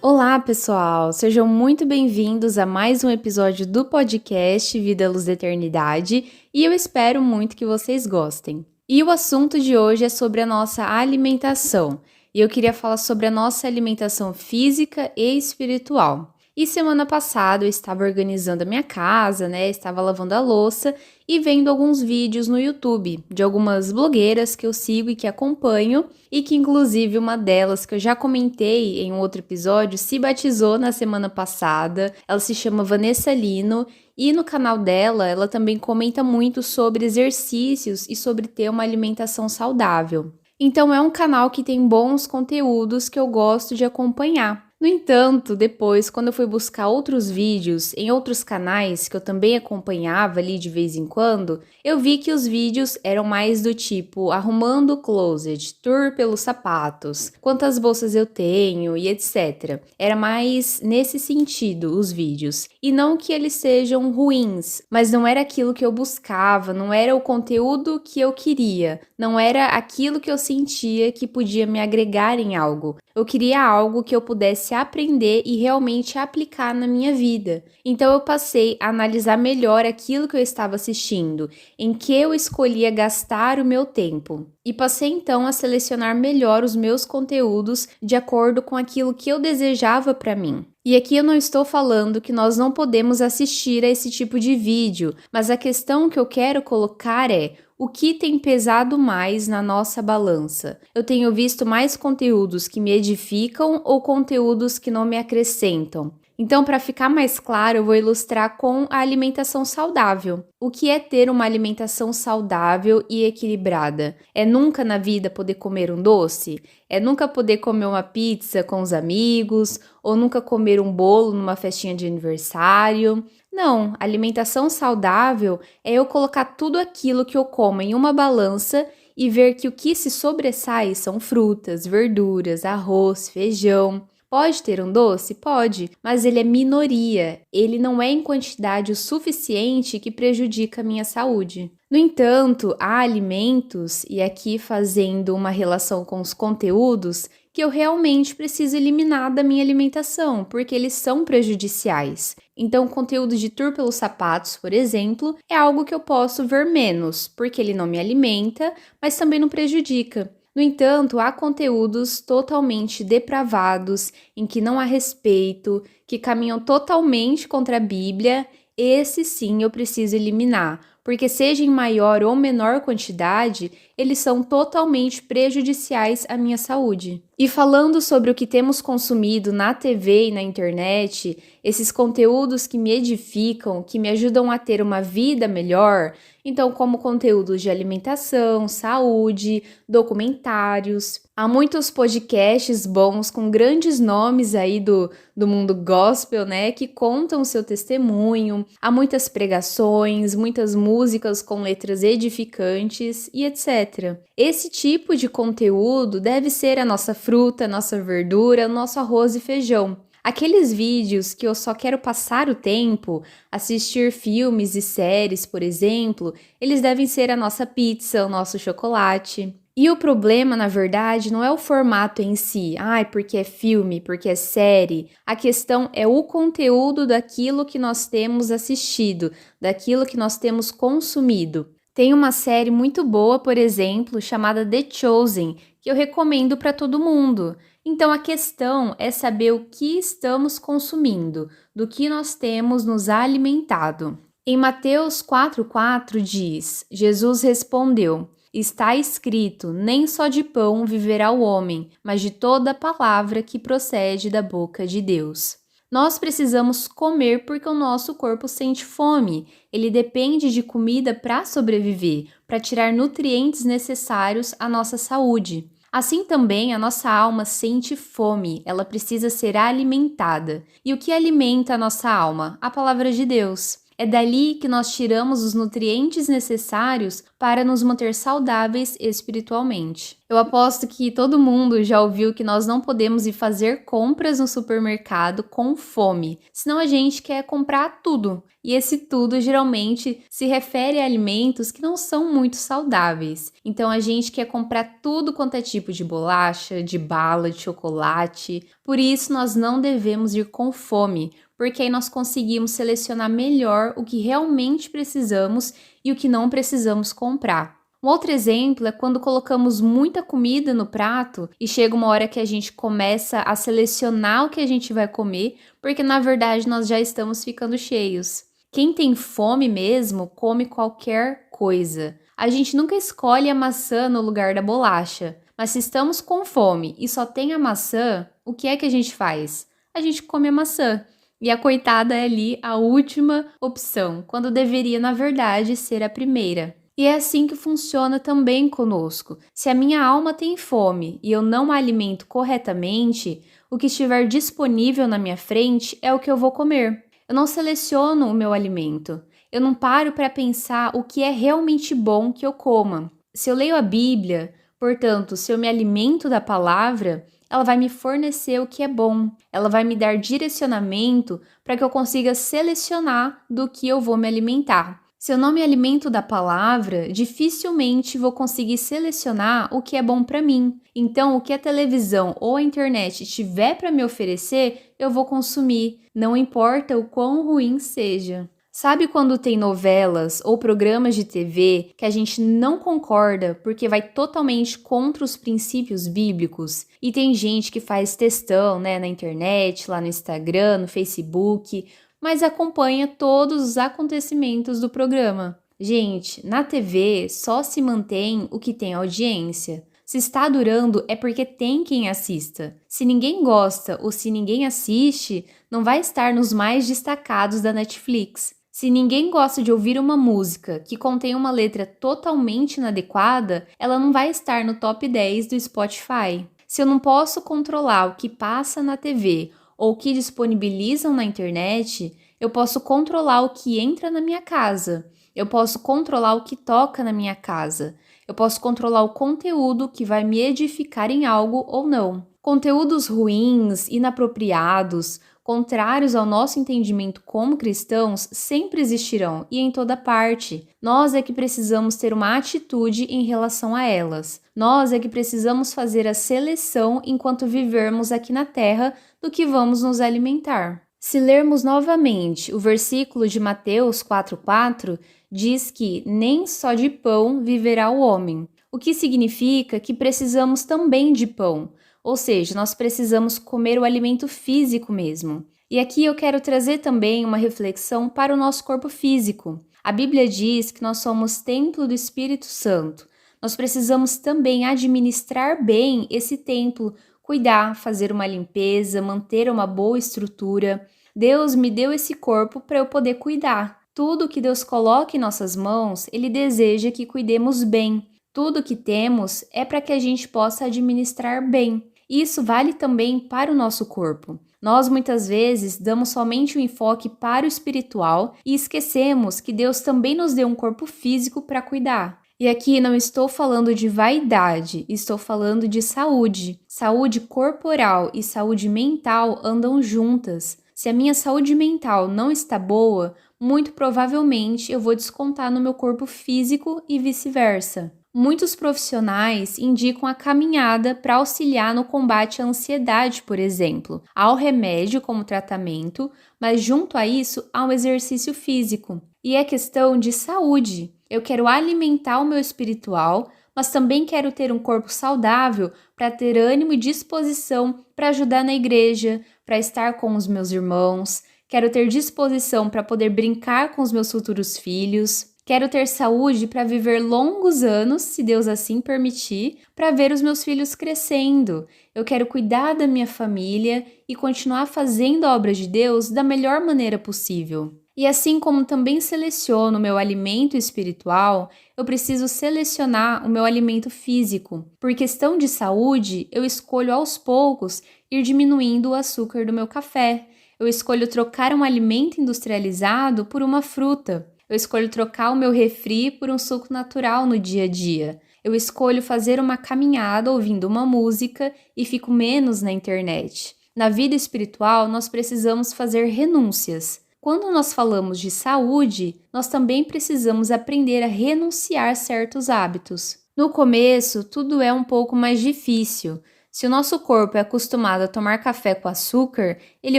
Olá, pessoal! Sejam muito bem-vindos a mais um episódio do podcast Vida, Luz da Eternidade e eu espero muito que vocês gostem. E o assunto de hoje é sobre a nossa alimentação e eu queria falar sobre a nossa alimentação física e espiritual. E semana passada eu estava organizando a minha casa, Estava lavando a louça e vendo alguns vídeos no YouTube de algumas blogueiras que eu sigo e que acompanho e que inclusive uma delas que eu já comentei em um outro episódio se batizou na semana passada. Ela se chama Vanessa Lino e no canal dela ela também comenta muito sobre exercícios e sobre ter uma alimentação saudável. Então é um canal que tem bons conteúdos que eu gosto de acompanhar. No entanto, depois, quando eu fui buscar outros vídeos em outros canais que eu também acompanhava ali de vez em quando, eu vi que os vídeos eram mais do tipo arrumando o closet, tour pelos sapatos, quantas bolsas eu tenho e etc. Era mais nesse sentido os vídeos. E não que eles sejam ruins, mas não era aquilo que eu buscava, não era o conteúdo que eu queria, não era aquilo que eu sentia que podia me agregar em algo. Eu queria algo que eu pudesse aprender e realmente aplicar na minha vida. Então eu passei a analisar melhor aquilo que eu estava assistindo, em que eu escolhia gastar o meu tempo. E passei então a selecionar melhor os meus conteúdos de acordo com aquilo que eu desejava para mim. E aqui eu não estou falando que nós não podemos assistir a esse tipo de vídeo, mas a questão que eu quero colocar é: o que tem pesado mais na nossa balança? Eu tenho visto mais conteúdos que me edificam ou conteúdos que não me acrescentam? Então, para ficar mais claro, eu vou ilustrar com a alimentação saudável. O que é ter uma alimentação saudável e equilibrada? É nunca na vida poder comer um doce? É nunca poder comer uma pizza com os amigos? Ou nunca comer um bolo numa festinha de aniversário? Não, alimentação saudável é eu colocar tudo aquilo que eu como em uma balança e ver que o que se sobressai são frutas, verduras, arroz, feijão. Pode ter um doce? Pode, mas ele é minoria. Ele não é em quantidade o suficiente que prejudica a minha saúde. No entanto, há alimentos, e aqui fazendo uma relação com os conteúdos, que eu realmente preciso eliminar da minha alimentação, porque eles são prejudiciais. Então, o conteúdo de tour pelos sapatos, por exemplo, é algo que eu posso ver menos, porque ele não me alimenta, mas também não prejudica. No entanto, há conteúdos totalmente depravados, em que não há respeito, que caminham totalmente contra a Bíblia. Esse sim eu preciso eliminar, porque seja em maior ou menor quantidade, eles são totalmente prejudiciais à minha saúde. E falando sobre o que temos consumido na TV e na internet, esses conteúdos que me edificam, que me ajudam a ter uma vida melhor, então como conteúdos de alimentação, saúde, documentários. Há muitos podcasts bons com grandes nomes aí do mundo gospel, que contam o seu testemunho. Há muitas pregações, muitas músicas com letras edificantes e etc. Esse tipo de conteúdo deve ser a nossa fruta, a nossa verdura, o nosso arroz e feijão. Aqueles vídeos que eu só quero passar o tempo, assistir filmes e séries, por exemplo, eles devem ser a nossa pizza, o nosso chocolate. E o problema, na verdade, não é o formato em si, porque é filme, porque é série. A questão é o conteúdo daquilo que nós temos assistido, daquilo que nós temos consumido. Tem uma série muito boa, por exemplo, chamada The Chosen, que eu recomendo para todo mundo. Então, a questão é saber o que estamos consumindo, do que nós temos nos alimentado. Em Mateus 4,4 diz: Jesus respondeu: está escrito, nem só de pão viverá o homem, mas de toda palavra que procede da boca de Deus. Nós precisamos comer porque o nosso corpo sente fome. Ele depende de comida para sobreviver, para tirar nutrientes necessários à nossa saúde. Assim também a nossa alma sente fome, ela precisa ser alimentada. E o que alimenta a nossa alma? A palavra de Deus. É dali que nós tiramos os nutrientes necessários para nos manter saudáveis espiritualmente. Eu aposto que todo mundo já ouviu que nós não podemos ir fazer compras no supermercado com fome, senão a gente quer comprar tudo. E esse tudo geralmente se refere a alimentos que não são muito saudáveis. Então a gente quer comprar tudo quanto é tipo de bolacha, de bala, de chocolate. Por isso nós não devemos ir com fome, porque aí nós conseguimos selecionar melhor o que realmente precisamos e o que não precisamos comprar. Um outro exemplo é quando colocamos muita comida no prato e chega uma hora que a gente começa a selecionar o que a gente vai comer, porque na verdade nós já estamos ficando cheios. Quem tem fome mesmo, come qualquer coisa. A gente nunca escolhe a maçã no lugar da bolacha, mas se estamos com fome e só tem a maçã, o que é que a gente faz? A gente come a maçã. E a coitada é ali a última opção, quando deveria, na verdade, ser a primeira. E é assim que funciona também conosco. Se a minha alma tem fome e eu não a alimento corretamente, o que estiver disponível na minha frente é o que eu vou comer. Eu não seleciono o meu alimento. Eu não paro para pensar o que é realmente bom que eu coma. Se eu leio a Bíblia, portanto, se eu me alimento da palavra, ela vai me fornecer o que é bom. Ela vai me dar direcionamento para que eu consiga selecionar do que eu vou me alimentar. Se eu não me alimento da palavra, dificilmente vou conseguir selecionar o que é bom para mim. Então, o que a televisão ou a internet tiver para me oferecer, eu vou consumir, não importa o quão ruim seja. Sabe quando tem novelas ou programas de TV que a gente não concorda porque vai totalmente contra os princípios bíblicos? E tem gente que faz textão, na internet, lá no Instagram, no Facebook, mas acompanha todos os acontecimentos do programa. Gente, na TV só se mantém o que tem audiência. Se está durando é porque tem quem assista. Se ninguém gosta ou se ninguém assiste, não vai estar nos mais destacados da Netflix. Se ninguém gosta de ouvir uma música que contém uma letra totalmente inadequada, ela não vai estar no top 10 do Spotify. Se eu não posso controlar o que passa na TV ou o que disponibilizam na internet, eu posso controlar o que entra na minha casa. Eu posso controlar o que toca na minha casa. Eu posso controlar o conteúdo que vai me edificar em algo ou não. Conteúdos ruins, inapropriados, contrários ao nosso entendimento como cristãos, sempre existirão e em toda parte. Nós é que precisamos ter uma atitude em relação a elas. Nós é que precisamos fazer a seleção enquanto vivermos aqui na Terra do que vamos nos alimentar. Se lermos novamente o versículo de Mateus 4,4, diz que nem só de pão viverá o homem, o que significa que precisamos também de pão. Ou seja, nós precisamos comer o alimento físico mesmo. E aqui eu quero trazer também uma reflexão para o nosso corpo físico. A Bíblia diz que nós somos templo do Espírito Santo. Nós precisamos também administrar bem esse templo, cuidar, fazer uma limpeza, manter uma boa estrutura. Deus me deu esse corpo para eu poder cuidar. Tudo que Deus coloca em nossas mãos, Ele deseja que cuidemos bem. Tudo que temos é para que a gente possa administrar bem. Isso vale também para o nosso corpo. Nós muitas vezes damos somente o enfoque para o espiritual e esquecemos que Deus também nos deu um corpo físico para cuidar. E aqui não estou falando de vaidade, estou falando de saúde. Saúde corporal e saúde mental andam juntas. Se a minha saúde mental não está boa, muito provavelmente eu vou descontar no meu corpo físico e vice-versa. Muitos profissionais indicam a caminhada para auxiliar no combate à ansiedade, por exemplo. Há o remédio como tratamento, mas junto a isso há um exercício físico. E é questão de saúde. Eu quero alimentar o meu espiritual, mas também quero ter um corpo saudável para ter ânimo e disposição para ajudar na igreja, para estar com os meus irmãos. Quero ter disposição para poder brincar com os meus futuros filhos. Quero ter saúde para viver longos anos, se Deus assim permitir, para ver os meus filhos crescendo. Eu quero cuidar da minha família e continuar fazendo a obra de Deus da melhor maneira possível. E assim como também seleciono o meu alimento espiritual, eu preciso selecionar o meu alimento físico. Por questão de saúde, eu escolho aos poucos ir diminuindo o açúcar do meu café. Eu escolho trocar um alimento industrializado por uma fruta. Eu escolho trocar o meu refri por um suco natural no dia a dia. Eu escolho fazer uma caminhada ouvindo uma música e fico menos na internet. Na vida espiritual, nós precisamos fazer renúncias. Quando nós falamos de saúde, nós também precisamos aprender a renunciar a certos hábitos. No começo, tudo é um pouco mais difícil. Se o nosso corpo é acostumado a tomar café com açúcar, ele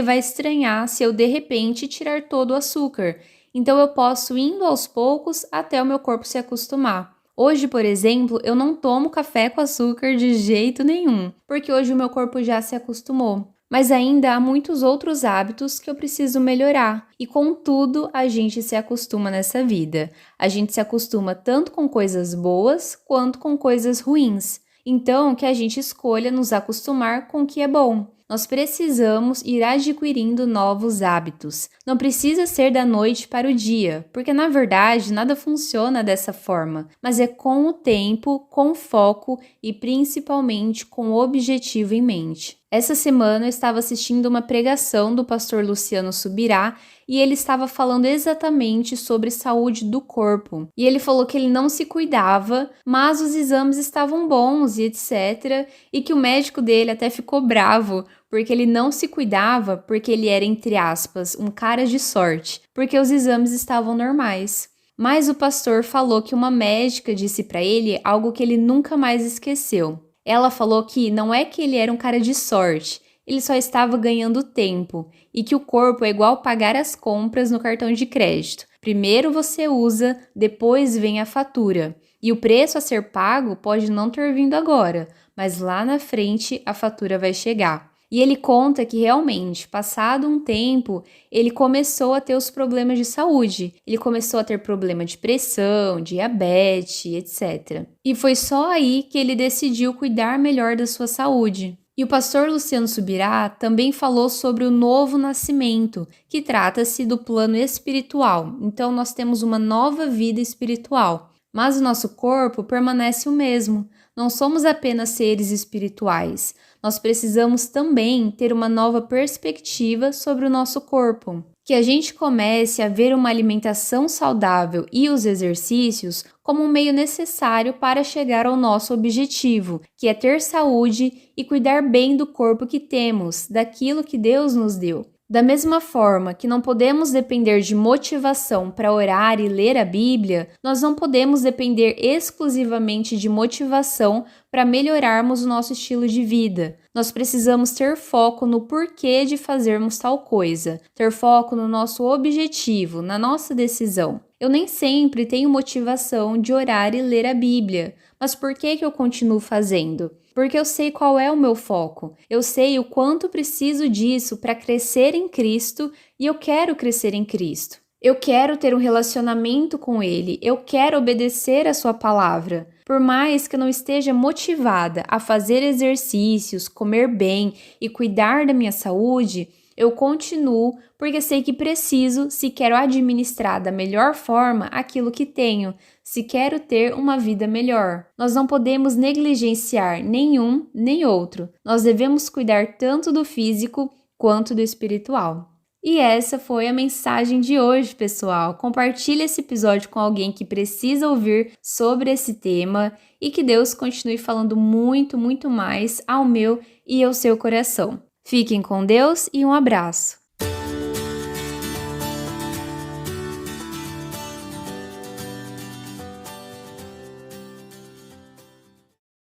vai estranhar se eu de repente tirar todo o açúcar. Então eu posso indo aos poucos até o meu corpo se acostumar. Hoje, por exemplo, eu não tomo café com açúcar de jeito nenhum, porque hoje o meu corpo já se acostumou. Mas ainda há muitos outros hábitos que eu preciso melhorar. E contudo, a gente se acostuma nessa vida. A gente se acostuma tanto com coisas boas quanto com coisas ruins. Então, que a gente escolha nos acostumar com o que é bom. Nós precisamos ir adquirindo novos hábitos. Não precisa ser da noite para o dia, porque na verdade nada funciona dessa forma, mas é com o tempo, com foco e principalmente com o objetivo em mente. Essa semana eu estava assistindo uma pregação do pastor Luciano Subirá e ele estava falando exatamente sobre saúde do corpo. E ele falou que ele não se cuidava, mas os exames estavam bons e etc. E que o médico dele até ficou bravo porque ele não se cuidava, porque ele era, entre aspas, um cara de sorte, porque os exames estavam normais. Mas o pastor falou que uma médica disse para ele algo que ele nunca mais esqueceu. Ela falou que não é que ele era um cara de sorte, ele só estava ganhando tempo e que o corpo é igual pagar as compras no cartão de crédito. Primeiro você usa, depois vem a fatura. E o preço a ser pago pode não ter vindo agora, mas lá na frente a fatura vai chegar. E ele conta que realmente, passado um tempo, ele começou a ter os problemas de saúde. Ele começou a ter problema de pressão, diabetes, etc. E foi só aí que ele decidiu cuidar melhor da sua saúde. E o pastor Luciano Subirá também falou sobre o novo nascimento, que trata-se do plano espiritual. Então nós temos uma nova vida espiritual. Mas o nosso corpo permanece o mesmo. Não somos apenas seres espirituais. Nós precisamos também ter uma nova perspectiva sobre o nosso corpo. Que a gente comece a ver uma alimentação saudável e os exercícios como um meio necessário para chegar ao nosso objetivo, que é ter saúde e cuidar bem do corpo que temos, daquilo que Deus nos deu. Da mesma forma que não podemos depender de motivação para orar e ler a Bíblia, nós não podemos depender exclusivamente de motivação para melhorarmos o nosso estilo de vida. Nós precisamos ter foco no porquê de fazermos tal coisa, ter foco no nosso objetivo, na nossa decisão. Eu nem sempre tenho motivação de orar e ler a Bíblia, mas por que eu continuo fazendo? Porque eu sei qual é o meu foco, eu sei o quanto preciso disso para crescer em Cristo e eu quero crescer em Cristo. Eu quero ter um relacionamento com Ele, eu quero obedecer a Sua palavra. Por mais que eu não esteja motivada a fazer exercícios, comer bem e cuidar da minha saúde, eu continuo porque sei que preciso se quero administrar da melhor forma aquilo que tenho, se quero ter uma vida melhor. Nós não podemos negligenciar nenhum nem outro. Nós devemos cuidar tanto do físico quanto do espiritual. E essa foi a mensagem de hoje, pessoal. Compartilhe esse episódio com alguém que precisa ouvir sobre esse tema e que Deus continue falando muito, muito mais ao meu e ao seu coração. Fiquem com Deus e um abraço!